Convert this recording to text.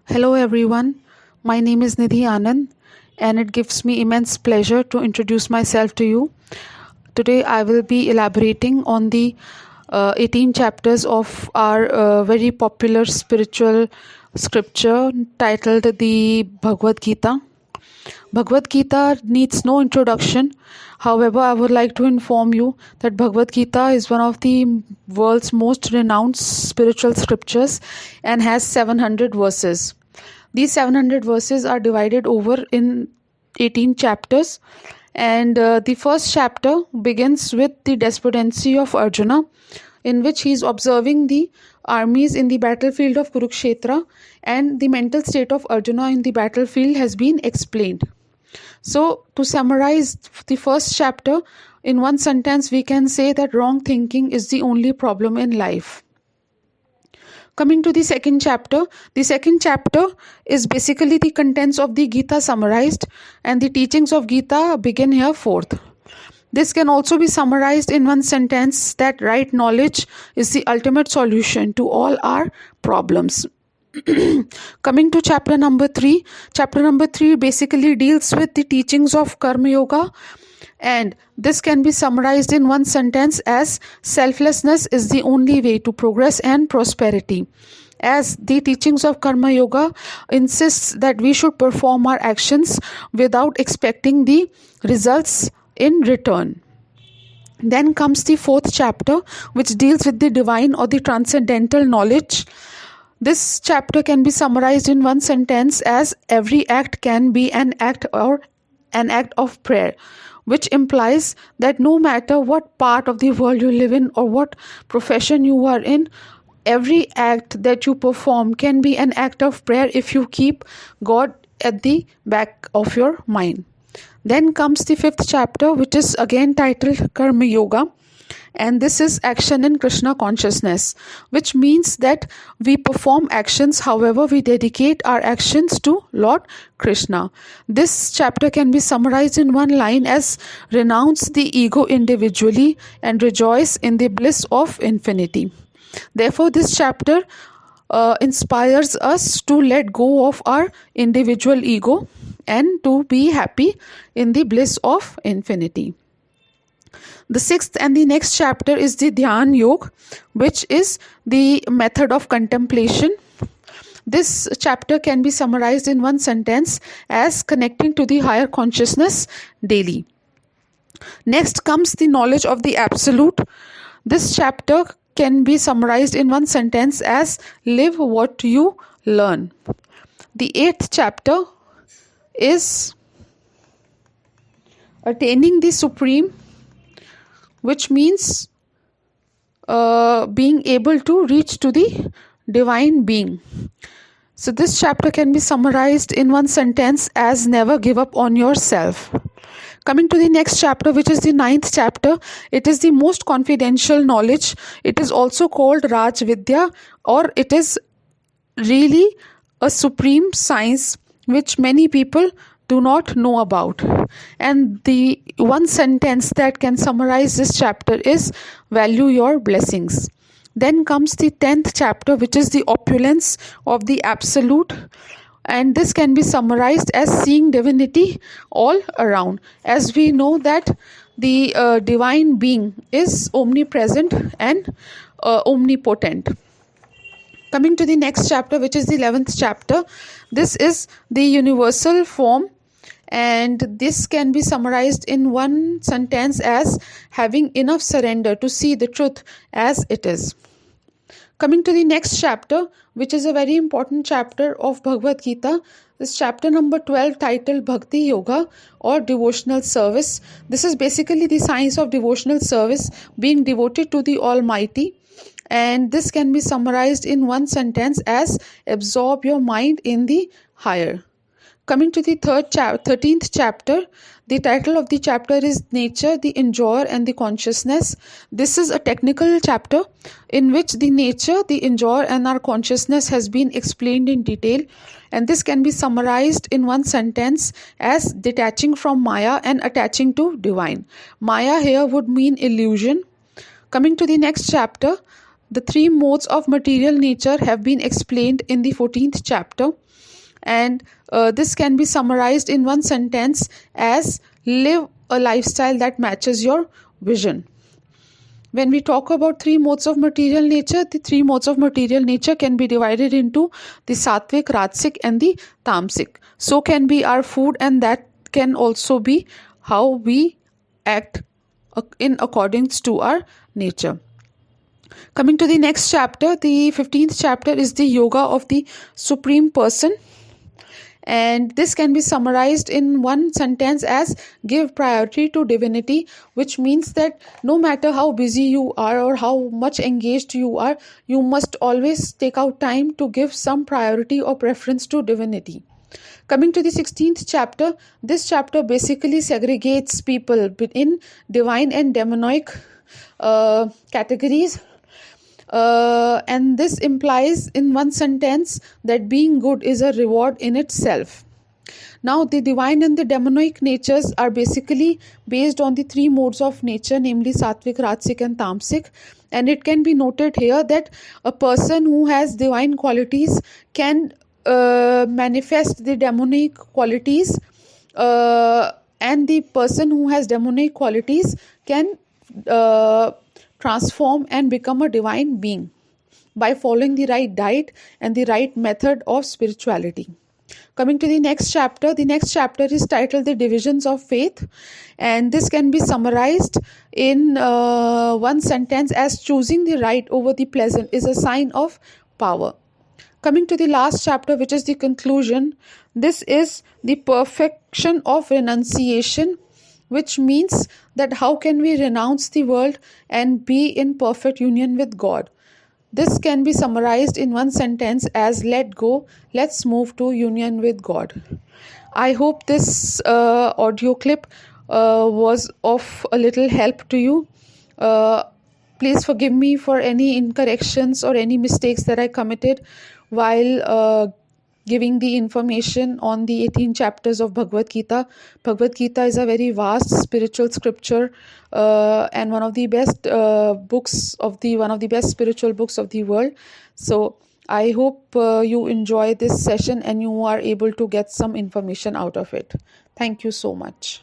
Hello everyone, my name is Nidhi Anand and it gives me immense pleasure to introduce myself to you. Today I will be elaborating on the 18 chapters of our very popular spiritual scripture titled the Bhagavad Gita. Bhagavad Gita needs no introduction. However, I would like to inform you that Bhagavad Gita is one of the world's most renowned spiritual scriptures and has 700 verses. These 700 verses are divided over in 18 chapters, and the first chapter begins with the despondency of Arjuna, in which he is observing the armies in the battlefield of Kurukshetra, and the mental state of Arjuna in the battlefield has been explained. So, to summarize the first chapter, in one sentence, we can say that wrong thinking is the only problem in life. Coming to the second chapter is basically the contents of the Gita summarized, and the teachings of Gita begin here forth. This can also be summarized in one sentence that right knowledge is the ultimate solution to all our problems. Coming to chapter number 3 basically deals with the teachings of Karma Yoga, and this can be summarized in one sentence as selflessness is the only way to progress and prosperity, as the teachings of Karma Yoga insists that we should perform our actions without expecting the results in return. Then comes the fourth chapter, which deals with the divine or the transcendental knowledge. This chapter can be summarized in one sentence as every act can be an act or an act of prayer, which implies that no matter what part of the world you live in or what profession you are in, every act that you perform can be an act of prayer if you keep God at the back of your mind. Then comes the fifth chapter, which is again titled Karma Yoga. And this is action in Krishna consciousness, which means that we perform actions, however, we dedicate our actions to Lord Krishna. This chapter can be summarized in one line as renounce the ego individually and rejoice in the bliss of infinity. Therefore, this chapter inspires us to let go of our individual ego and to be happy in the bliss of infinity. The sixth and the next chapter is the Dhyan Yoga, which is the method of contemplation. This chapter can be summarized in one sentence as connecting to the higher consciousness daily. Next comes the knowledge of the Absolute. This chapter can be summarized in one sentence as live what you learn. The eighth chapter is attaining the Supreme, which means being able to reach to the divine being. So this chapter can be summarized in one sentence as never give up on yourself. Coming to the next chapter, which is the ninth chapter, it is the most confidential knowledge. It is also called Raj Vidya, or it is really a supreme science which many people do not know about. And the one sentence that can summarize this chapter is value your blessings. Then comes the 10th chapter, which is the opulence of the Absolute, and this can be summarized as seeing divinity all around, as we know that the divine being is omnipresent and omnipotent. Coming to the next chapter, which is the 11th chapter, this is the universal form, and this can be summarized in one sentence as having enough surrender to see the truth as it is. Coming to the next chapter, which is a very important chapter of Bhagavad Gita, this chapter number 12 titled Bhakti Yoga or devotional service. This is basically the science of devotional service, being devoted to the Almighty, and this can be summarized in one sentence as absorb your mind in the higher. Coming to the 13th chapter, the title of the chapter is Nature, the Enjoyer and the Consciousness. This is a technical chapter in which the nature, the enjoyer and our consciousness has been explained in detail, and this can be summarized in one sentence as detaching from Maya and attaching to divine. Maya here would mean illusion. Coming to the next chapter, The three modes of material nature have been explained in the 14th chapter, and this can be summarized in one sentence as live a lifestyle that matches your vision. When we talk about three modes of material nature, the three modes of material nature can be divided into the sattvic, rajasic, and the tamasic. So can be our food, and that can also be how we act in accordance to our nature. Coming to the next chapter, the 15th chapter is the yoga of the Supreme Person. And this can be summarized in one sentence as give priority to divinity, which means that no matter how busy you are or how much engaged you are, you must always take out time to give some priority or preference to divinity. Coming to the 16th chapter, this chapter basically segregates people in divine and demonic categories. And this implies in one sentence that being good is a reward in itself. Now, the divine and the demonic natures are basically based on the three modes of nature, namely sattvic, rajasic, and tamasic. And it can be noted here that a person who has divine qualities can manifest the demonic qualities, and the person who has demonic qualities can transform and become a divine being by following the right diet and the right method of spirituality. Coming to the next chapter is titled The Divisions of Faith, and this can be summarized in one sentence as choosing the right over the pleasant is a sign of power. Coming to the last chapter, which is the conclusion, this is the perfection of renunciation, which means that how can we renounce the world and be in perfect union with God. This can be summarized in one sentence as let go, let's move to union with God. I hope this audio clip was of a little help to you. Please forgive me for any incorrections or any mistakes that I committed while giving the information on the 18 chapters of Bhagavad Gita. Bhagavad Gita is a very vast spiritual scripture and one of the best spiritual books of the world. So I hope you enjoy this session and you are able to get some information out of it. Thank you so much.